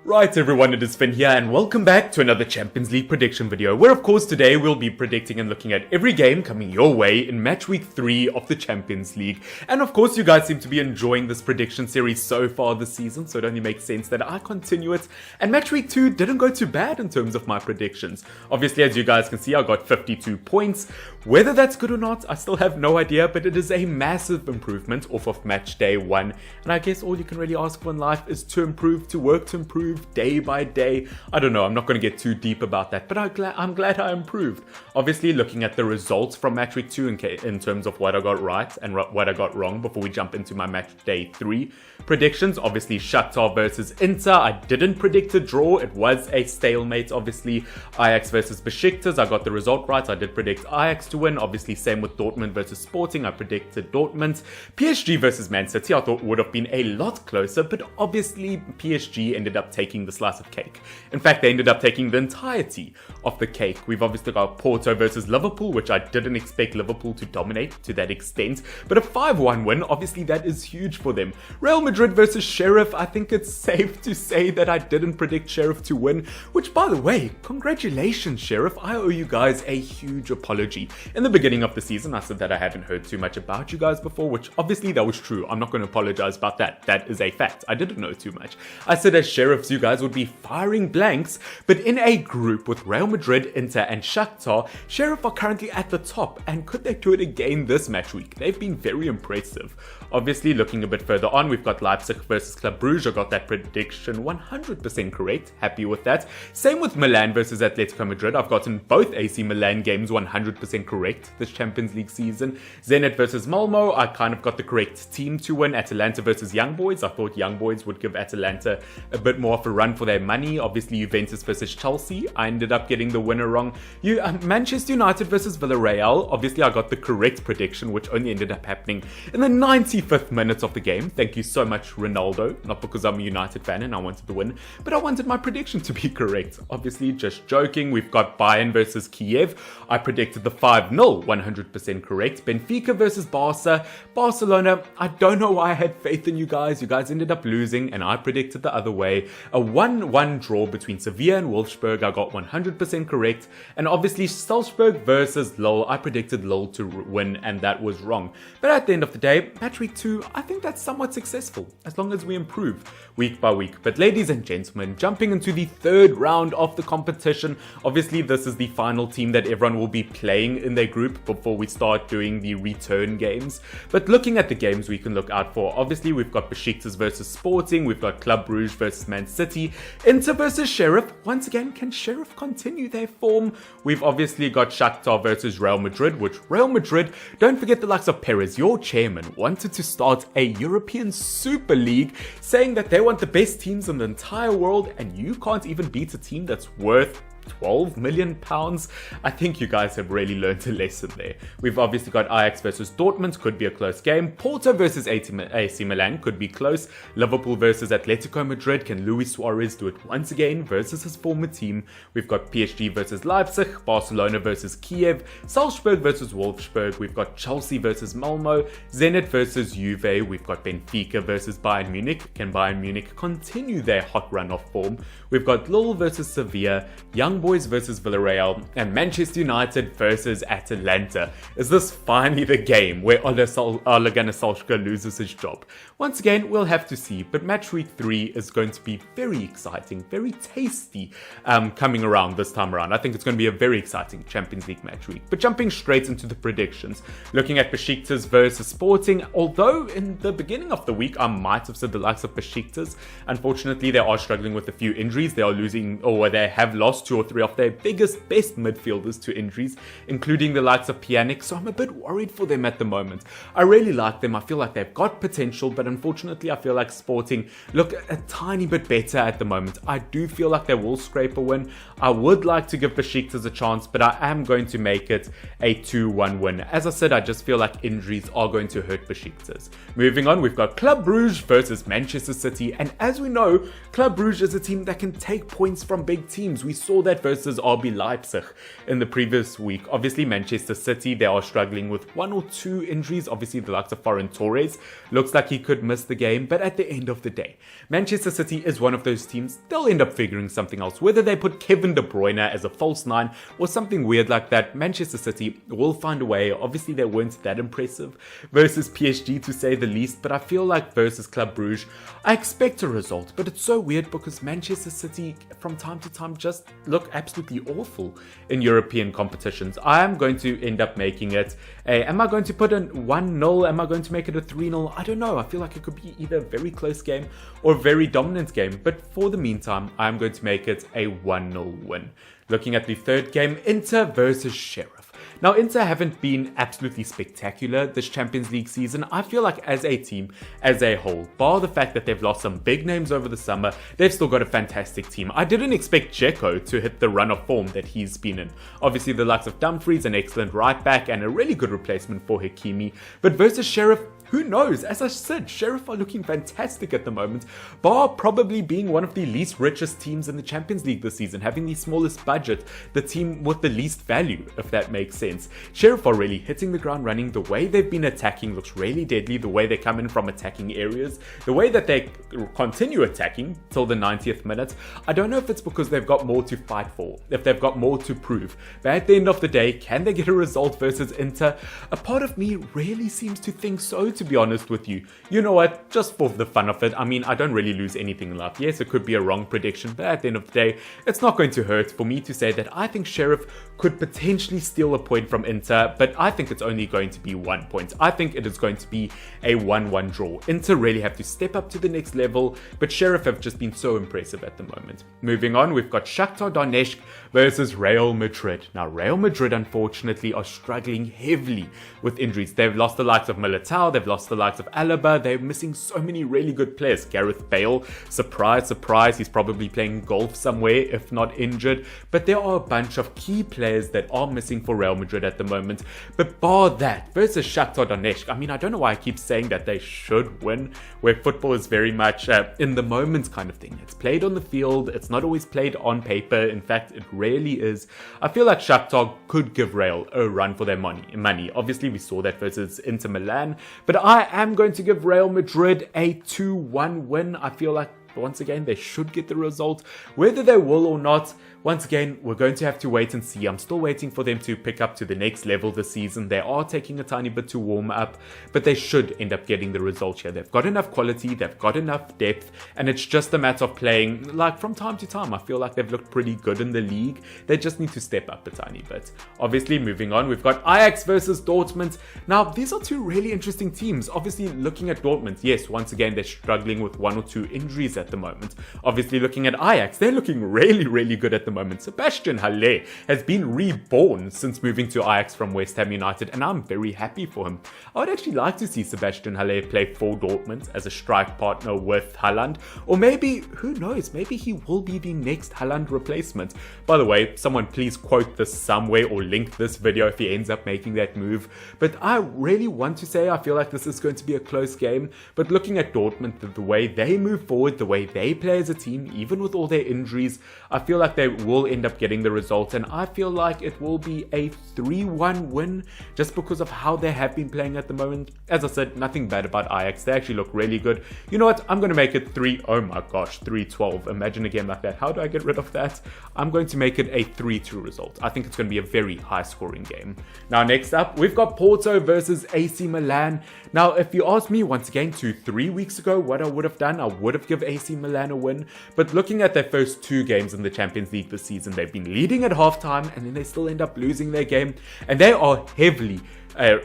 Right everyone, it is Finn here and welcome back to another Champions League prediction video where of course today we'll be predicting and looking at every game coming your way in match week 3 of the Champions League. And of course you guys seem to be enjoying this prediction series so far this season, so it only makes sense that I continue it. And match week 2 didn't go too bad in terms of my predictions. Obviously, as you guys can see, I got 52 points. Whether that's good or not, I still have no idea, but it is a massive improvement off of match day 1. And I guess all you can really ask for in life is to improve, to work to improve day by day. I don't know, I'm not going to get too deep about that, but I'm glad I improved. Obviously, looking at the results from match week 2 in terms of what I got right and what I got wrong before we jump into my match day 3 predictions. Obviously, Shakhtar versus Inter, I didn't predict a draw. It was a stalemate. Obviously, Ajax versus Besiktas, I got the result right. I did predict Ajax to win. Obviously, same with Dortmund versus Sporting, I predicted Dortmund. PSG versus Man City, I thought would have been a lot closer, but obviously PSG ended up taking the slice of cake. In fact, they ended up taking the entirety of the cake. We've obviously got Porto versus Liverpool, which I didn't expect Liverpool to dominate to that extent, but a 5-1 win, obviously that is huge for them. Real Madrid versus Sheriff, I think it's safe to say that I didn't predict Sheriff to win, which by the way, congratulations Sheriff, I owe you guys a huge apology. In the beginning of the season, I said that I hadn't heard too much about you guys before, which obviously that was true. I'm not going to apologize about that. That is a fact. I didn't know too much. I said as Sheriffs, you guys would be firing blanks, but in a group with Real Madrid, Inter and Shakhtar, Sheriff are currently at the top, and could they do it again this match week? They've been very impressive. Obviously, looking a bit further on, we've got Leipzig versus Club Brugge. I got that prediction 100% correct. Happy with that. Same with Milan versus Atletico Madrid. I've gotten both AC Milan games 100% correct this Champions League season. Zenit versus Malmo, I kind of got the correct team to win. Atalanta versus Young Boys. I thought Young Boys would give Atalanta a bit more of a run for their money. Obviously, Juventus versus Chelsea. I ended up getting the winner wrong. Manchester United versus Villarreal. Obviously, I got the correct prediction, which only ended up happening in the 95th minute of the game. Thank you so much, Ronaldo. Not because I'm a United fan and I wanted to win, but I wanted my prediction to be correct. Obviously, just joking. We've got Bayern versus Kiev. I predicted the 5-0, 100% correct. Benfica versus Barca. Barcelona, I don't know why I had faith in you guys. You guys ended up losing, and I predicted the other way. A 1-1 draw between Sevilla and Walshberg. I got 100% correct. And obviously, Salzburg versus Lille. I predicted Lille to win, and that was wrong. But at the end of the day, match week 2, I think that's somewhat successful, as long as we improve week by week. But ladies and gentlemen, jumping into the third round of the competition, obviously this is the final team that everyone will be playing in their group before we start doing the return games. But looking at the games we can look out for, obviously we've got Besiktas versus Sporting, we've got Club Brugge versus Man City, Inter versus Sheriff. Once again, can Sheriff continue their form? We've obviously got Shakhtar versus Real Madrid, which Real Madrid, don't forget the likes of Perez, your chairman, wanted to start a European Super League, saying that they want the best teams in the entire world, and you can't even beat a team that's worth £12 million. I think you guys have really learned a lesson there. We've obviously got Ajax versus Dortmund, could be a close game. Porto versus AC Milan, could be close. Liverpool versus Atletico Madrid, can Luis Suarez do it once again versus his former team? We've got PSG versus Leipzig, Barcelona versus Kiev, Salzburg versus Walshberg, we've got Chelsea versus Malmo, Zenit versus Juve, we've got Benfica versus Bayern Munich, can Bayern Munich continue their hot run of form? We've got Lille versus Sevilla, Young Boys versus Villarreal, and Manchester United versus Atalanta. Is this finally the game where Ole Gunnar Solskjaer loses his job? Once again, we'll have to see, but match week 3 is going to be very exciting, very tasty coming around this time around. I think it's going to be a very exciting Champions League match week. But jumping straight into the predictions, looking at Besiktas versus Sporting, although in the beginning of the week I might have said the likes of Besiktas, unfortunately they are struggling with a few injuries. They are losing, or they have lost 2 or 3 of their best midfielders to injuries, including the likes of Pjanic, so I'm a bit worried for them at the moment. I really like them. I feel like they've got potential, but unfortunately I feel like Sporting look a tiny bit better at the moment. I do feel like they will scrape a win. I would like to give Besiktas a chance, but I am going to make it a 2-1 win. As I said, I just feel like injuries are going to hurt Besiktas. Moving on, we've got Club Brugge versus Manchester City, and as we know, Club Brugge is a team that can take points from big teams. We saw that that versus RB Leipzig in the previous week. Obviously, Manchester City, they are struggling with 1 or 2 injuries. Obviously, the likes of Ferran Torres looks like he could miss the game. But at the end of the day, Manchester City is one of those teams, they'll end up figuring something else. Whether they put Kevin De Bruyne as a false 9 or something weird like that, Manchester City will find a way. Obviously, they weren't that impressive versus PSG to say the least, but I feel like versus Club Brugge, I expect a result. But it's so weird because Manchester City from time to time just look absolutely awful in European competitions. I am going to end up making it am I going to put in 1-0? Am I going to make it a 3-0? I don't know. I feel like it could be either a very close game or a very dominant game. But for the meantime, I'm going to make it a 1-0 win. Looking at the third game, Inter versus Sheriff. Now, Inter haven't been absolutely spectacular this Champions League season. I feel like as a team, as a whole, bar the fact that they've lost some big names over the summer, they've still got a fantastic team. I didn't expect Dzeko to hit the run of form that he's been in. Obviously, the likes of Dumfries, an excellent right back and a really good replacement for Hakimi. But versus Sheriff, who knows? As I said, Sheriff are looking fantastic at the moment, bar probably being one of the least richest teams in the Champions League this season, having the smallest budget, the team with the least value, if that makes sense. Sheriff are really hitting the ground running. The way they've been attacking looks really deadly. The way they come in from attacking areas, the way that they continue attacking till the 90th minute. I don't know if it's because they've got more to fight for, if they've got more to prove. But at the end of the day, can they get a result versus Inter? A part of me really seems to think so, to be honest with you. You know what? Just for the fun of it, I mean, I don't really lose anything in life. Yes, it could be a wrong prediction, but at the end of the day, it's not going to hurt for me to say that I think Sheriff could potentially steal a point from Inter, but I think it's only going to be 1 point. I think it is going to be a 1-1 draw. Inter really have to step up to the next level, but Sheriff have just been so impressive at the moment. Moving on, we've got Shakhtar Donetsk versus Real Madrid. Now, Real Madrid, unfortunately, are struggling heavily with injuries. They've lost the likes of Militao, they've lost the likes of Alaba, they're missing so many really good players. Gareth Bale, surprise, surprise, he's probably playing golf somewhere, if not injured. But there are a bunch of key players that are missing for Real Madrid at the moment. But bar that, versus Shakhtar Donetsk, I mean, I don't know why I keep saying that they should win, where football is very much in the moment kind of thing. It's played on the field, it's not always played on paper. In fact, it rarely is. I feel like Shakhtar could give Real a run for their money. Obviously, we saw that versus Inter Milan, but I am going to give Real Madrid a 2-1 win. I feel like once again, they should get the result. Whether they will or not, once again, we're going to have to wait and see. I'm still waiting for them to pick up to the next level this season. They are taking a tiny bit to warm up, but they should end up getting the result here. They've got enough quality, they've got enough depth, and it's just a matter of playing, like, from time to time. I feel like they've looked pretty good in the league. They just need to step up a tiny bit. Obviously, moving on, we've got Ajax versus Dortmund. Now, these are two really interesting teams. Obviously, looking at Dortmund, yes, once again, they're struggling with 1 or 2 injuries at the moment. Obviously, looking at Ajax, they're looking really, really good at the moment. Sebastian Haller has been reborn since moving to Ajax from West Ham United, and I'm very happy for him. I would actually like to see Sebastian Haller play for Dortmund as a strike partner with Haaland, or maybe, who knows, maybe he will be the next Haaland replacement. By the way, someone please quote this somewhere or link this video if he ends up making that move. But I really want to say I feel like this is going to be a close game, but looking at Dortmund, the way they move forward, the way they play as a team, even with all their injuries, I feel like they will end up getting the result, and I feel like it will be a 3-1 win just because of how they have been playing at the moment. As I said, nothing bad about Ajax. They actually look really good. You know what? I'm going to make it 3-12. Imagine a game like that. How do I get rid of that? I'm going to make it a 3-2 result. I think it's going to be a very high scoring game. Now, next up, we've got Porto versus AC Milan. Now, if you ask me once again 2-3 weeks ago what I would have done, I would have given AC Milan a win. But looking at their first 2 games in the Champions League this season, they've been leading at halftime and then they still end up losing their game, and they are heavily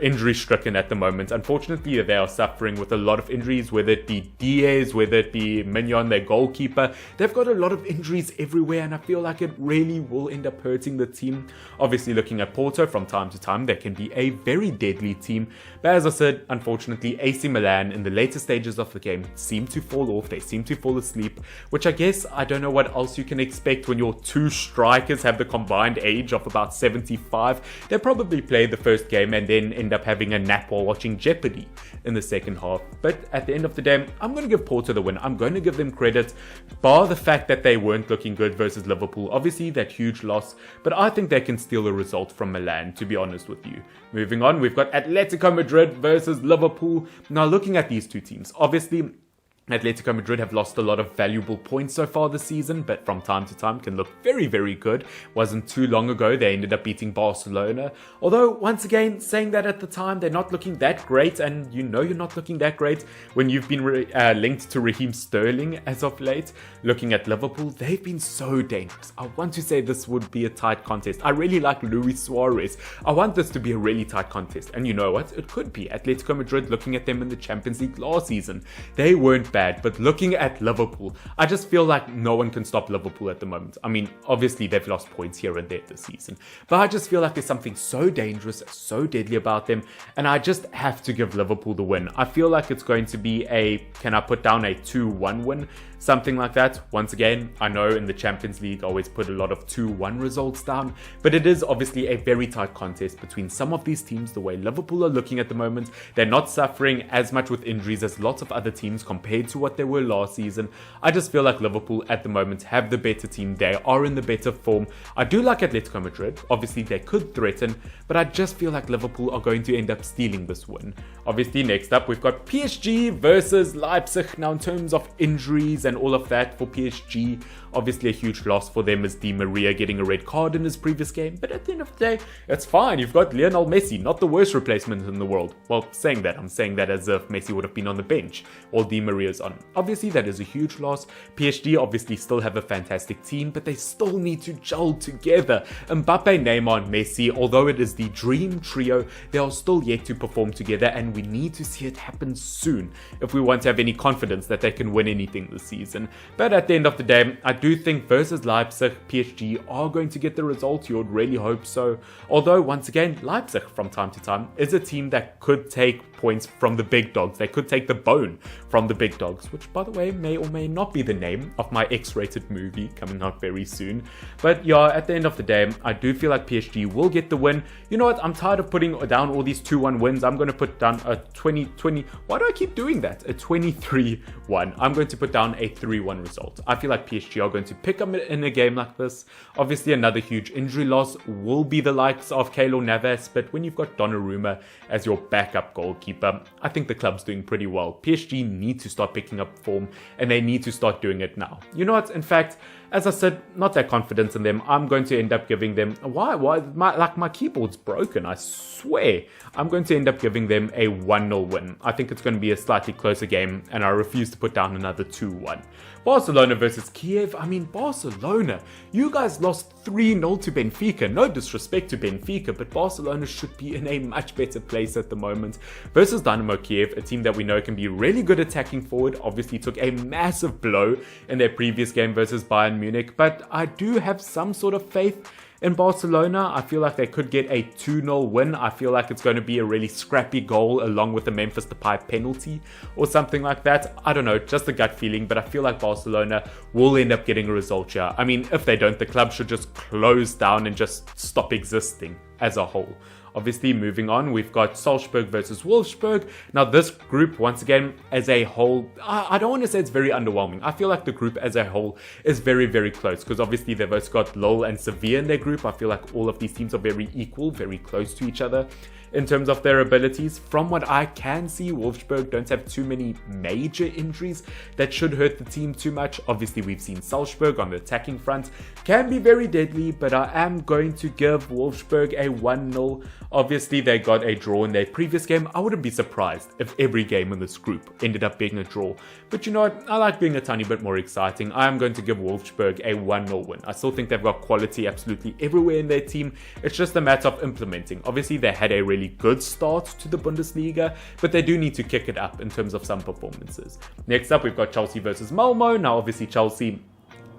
injury stricken at the moment. Unfortunately, they are suffering with a lot of injuries, whether it be Diaz, whether it be Mignon, their goalkeeper. They've got a lot of injuries everywhere, and I feel like it really will end up hurting the team. Obviously, looking at Porto, from time to time, they can be a very deadly team. But as I said, unfortunately, AC Milan in the later stages of the game seem to fall off. They seem to fall asleep, which I guess I don't know what else you can expect when your 2 strikers have the combined age of about 75. They probably played the first game and then then end up having a nap while watching Jeopardy in the second half. But at the end of the day, I'm going to give Porto the win. I'm going to give them credit, bar the fact that they weren't looking good versus Liverpool. Obviously, that huge loss, but I think they can steal a result from Milan, to be honest with you. Moving on, we've got Atletico Madrid versus Liverpool. Now, looking at these two teams, obviously, Atletico Madrid have lost a lot of valuable points so far this season, but from time to time can look very, very good. Wasn't too long ago they ended up beating Barcelona. Although, once again, saying that at the time, they're not looking that great, and you know you're not looking that great when you've been linked to Raheem Sterling as of late. Looking at Liverpool, they've been so dangerous. I want to say this would be a tight contest. I really like Luis Suarez. I want this to be a really tight contest, and you know what? It could be. Atletico Madrid, looking at them in the Champions League last season, they weren't bad. But looking at Liverpool, I just feel like no one can stop Liverpool at the moment. I mean, obviously they've lost points here and there this season, but I just feel like there's something so dangerous, so deadly about them, and I just have to give Liverpool the win. I feel like it's going to be can I put down a 2-1 win? Something like that. Once again, I know in the Champions League I always put a lot of 2-1 results down, but it is obviously a very tight contest between some of these teams. The way Liverpool are looking at the moment, they're not suffering as much with injuries as lots of other teams compared to what they were last season. I just feel like Liverpool at the moment have the better team. They are in the better form. I do like Atletico Madrid. Obviously they could threaten, but I just feel like Liverpool are going to end up stealing this win. Obviously next up we've got PSG versus Leipzig. Now in terms of injuries and all of that for PSG, obviously a huge loss for them is Di Maria getting a red card in his previous game, but at the end of the day, it's fine. You've got Lionel Messi, not the worst replacement in the world. Well, I'm saying that as if Messi would have been on the bench while Di Maria's on. Obviously, that is a huge loss. PSG obviously still have a fantastic team, but they still need to gel together. Mbappe, Neymar, and Messi, although it is the dream trio, they are still yet to perform together, and we need to see it happen soon if we want to have any confidence that they can win anything this season. But at the end of the day, I do think versus Leipzig, PSG are going to get the result. You would really hope so. Although, once again, Leipzig from time to time is a team that could take points from the big dogs. They could take the bone from the big dogs, which, by the way, may or may not be the name of my X-rated movie coming out very soon. But yeah, at the end of the day, I do feel like PSG will get the win. You know what? I'm tired of putting down all these 2-1 wins. I'm going to put down a 20-20. Why do I keep doing that? A 23-1. I'm going to put down a 3-1 result. I feel like PSG are going to pick up in a game like this. Obviously, another huge injury loss will be the likes of Keylor Navas, but when you've got Donnarumma as your backup goalkeeper, I think the club's doing pretty well. PSG need to start picking up form, and they need to start doing it now. You know what? In fact, as I said, not that confident in them. I'm going to end up giving them... Why? My keyboard's broken, I swear. I'm going to end up giving them a 1-0 win. I think it's going to be a slightly closer game, and I refuse to put down another 2-1. Barcelona versus Kiev. I mean, Barcelona, you guys lost 3-0 to Benfica. No disrespect to Benfica, but Barcelona should be in a much better place at the moment. Versus Dynamo Kiev, a team that we know can be really good attacking forward. Obviously took a massive blow in their previous game versus Bayern Munich, but I do have some sort of faith in Barcelona. I feel like they could get a 2-0 win. I feel like it's going to be a really scrappy goal along with the Memphis Depay penalty or something like that. I don't know, just a gut feeling, but I feel like Barcelona will end up getting a result here. I mean, if they don't, the club should just close down and just stop existing as a whole. Obviously, moving on, we've got Salzburg versus Walshberg. Now, this group, once again, as a whole, I don't want to say it's very underwhelming. I feel like the group as a whole is very, very close because obviously they've both got Lille and Sevilla in their group. I feel like all of these teams are very equal, very close to each other in terms of their abilities. From what I can see, Wolfsburg don't have too many major injuries that should hurt the team too much. Obviously, we've seen Salzburg on the attacking front can be very deadly, but I am going to give Wolfsburg a 1-0. Obviously, they got a draw in their previous game. I wouldn't be surprised if every game in this group ended up being a draw. But you know what? I like being a tiny bit more exciting. I am going to give Wolfsburg a 1-0 win. I still think they've got quality absolutely everywhere in their team. It's just a matter of implementing. Obviously, they had a really good start to the Bundesliga, but they do need to kick it up in terms of some performances. Next up, we've got Chelsea versus Malmo. Now, obviously, Chelsea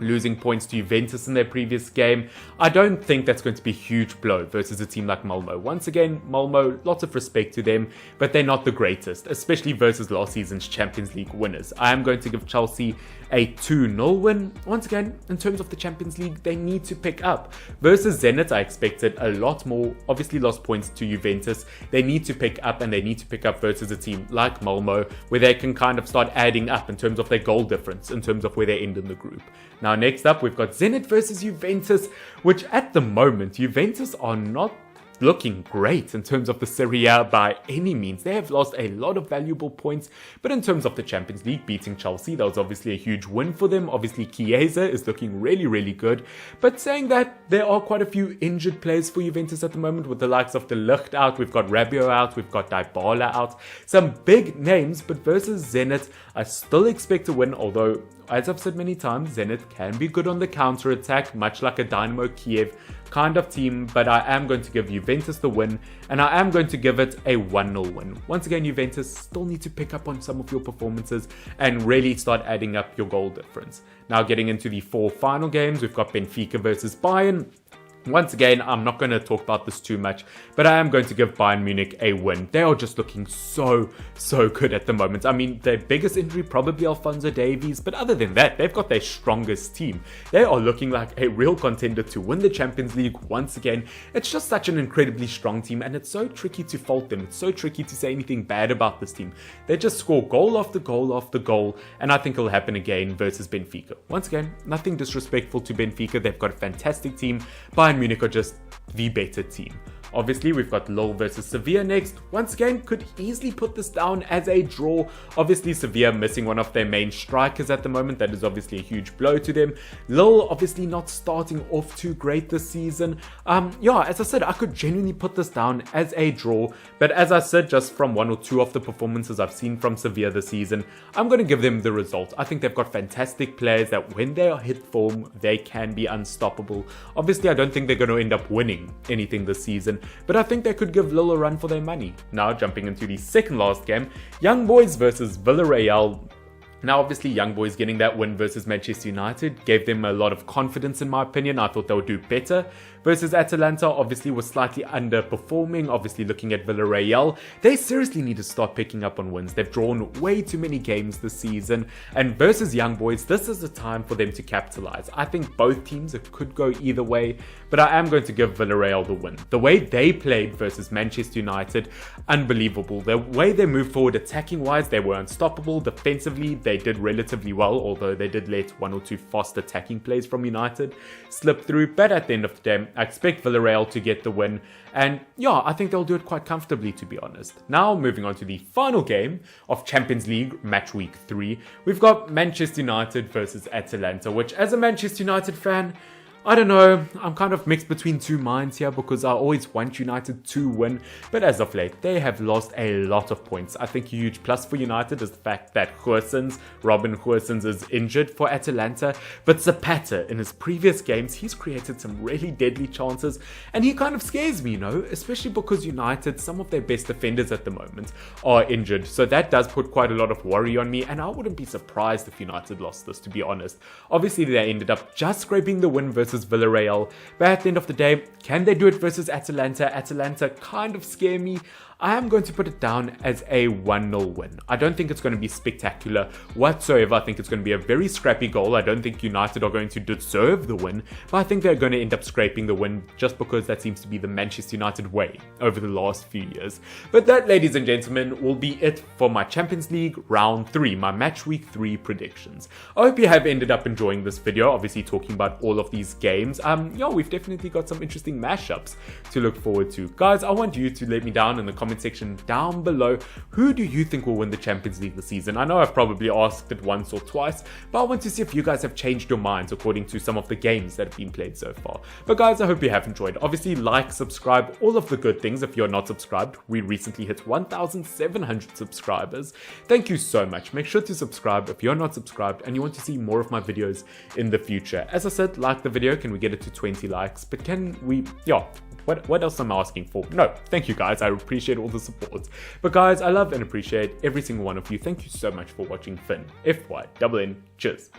losing points to Juventus in their previous game. I don't think that's going to be a huge blow versus a team like Malmo. Once again, Malmo, lots of respect to them, but they're not the greatest, especially versus last season's Champions League winners. I am going to give Chelsea a 2-0 win. Once again, in terms of the Champions League, they need to pick up. Versus Zenit, I expected a lot more. Obviously lost points to Juventus. They need to pick up, and they need to pick up versus a team like Malmo, where they can kind of start adding up in terms of their goal difference, in terms of where they end in the group. Now, next up, we've got Zenit versus Juventus, which at the moment, Juventus are not looking great in terms of the Serie A by any means. They have lost a lot of valuable points, but in terms of the Champions League, beating Chelsea, that was obviously a huge win for them. Obviously, Kiev is looking really, really good, but saying that, there are quite a few injured players for Juventus at the moment, with the likes of De Ligt out, we've got Rabiot out, we've got Dybala out, some big names, but versus Zenit, I still expect to win, although, as I've said many times, Zenit can be good on the counter-attack, much like a Dynamo Kiev kind of team, but I am going to give Juventus the win, and I am going to give it a 1-0 win. Once again, Juventus still need to pick up on some of your performances and really start adding up your goal difference. Now, getting into the 4 final games, we've got Benfica versus Bayern. Once again, I'm not going to talk about this too much, but I am going to give Bayern Munich a win. They are just looking so good at the moment. I mean, their biggest injury, probably Alphonso Davies, but other than that, they've got their strongest team. They are looking like a real contender to win the Champions League once again. It's just such an incredibly strong team, and it's so tricky to fault them. It's so tricky to say anything bad about this team. They just score goal after goal after goal, and I think it'll happen again versus Benfica. Once again, nothing disrespectful to Benfica. They've got a fantastic team. Bayern Munich are just the better team. Obviously, we've got Lille versus Sevilla next. Once again, could easily put this down as a draw. Obviously, Sevilla missing one of their main strikers at the moment. That is obviously a huge blow to them. Lille obviously not starting off too great this season. Yeah, as I said, I could genuinely put this down as a draw. But as I said, just from 1 or 2 of the performances I've seen from Sevilla this season, I'm going to give them the result. I think they've got fantastic players that when they are hit form, they can be unstoppable. Obviously, I don't think they're going to end up winning anything this season, but I think they could give Lille a run for their money. Now, jumping into the second last game, Young Boys versus Villarreal. Now, obviously, Young Boys getting that win versus Manchester United gave them a lot of confidence, in my opinion. I thought they would do better. Versus Atalanta, obviously, was slightly underperforming. Obviously, looking at Villarreal, they seriously need to start picking up on wins. They've drawn way too many games this season. And versus Young Boys, this is the time for them to capitalize. I think both teams, it could go either way, but I am going to give Villarreal the win. The way they played versus Manchester United, unbelievable. The way they moved forward attacking-wise, they were unstoppable. Defensively, they did relatively well, although they did let 1 or 2 fast attacking plays from United slip through. But at the end of the day, I expect Villarreal to get the win. And yeah, I think they'll do it quite comfortably, to be honest. Now, moving on to the final game of Champions League Match Week 3, we've got Manchester United versus Atalanta, which as a Manchester United fan, I don't know, I'm kind of mixed between 2 minds here because I always want United to win, but as of late, they have lost a lot of points. I think a huge plus for United is the fact that Robin Goossens is injured for Atalanta, but Zapata, in his previous games, he's created some really deadly chances, and he kind of scares me, you know, especially because United, some of their best defenders at the moment, are injured, so that does put quite a lot of worry on me, and I wouldn't be surprised if United lost this, to be honest. Obviously, they ended up just scraping the win versus Villarreal, but at the end of the day, can they do it versus Atalanta? Atalanta kind of scare me. I am going to put it down as a 1-0 win. I don't think it's going to be spectacular whatsoever. I think it's going to be a very scrappy goal. I don't think United are going to deserve the win, but I think they're going to end up scraping the win just because that seems to be the Manchester United way over the last few years. But that, ladies and gentlemen, will be it for my Champions League Round 3, my Match Week 3 predictions. I hope you have ended up enjoying this video, obviously talking about all of these games. Yeah, we've definitely got some interesting mashups to look forward to. Guys, I want you to let me down in the comment section down below, who do you think will win the Champions League this season? I know I've probably asked it once or twice, but I want to see if you guys have changed your minds according to some of the games that have been played so far. But guys, I hope you have enjoyed. Obviously, like, subscribe, all of the good things if you're not subscribed. We recently hit 1,700 subscribers. Thank you so much. Make sure to subscribe if you're not subscribed and you want to see more of my videos in the future. As I said, like the video, can we get it to 20 likes? But can we, yeah, what else am I asking for? No, thank you guys. I appreciate all the support. But guys, I love and appreciate every single one of you. Thank you so much for watching Finn. FY, double N, cheers.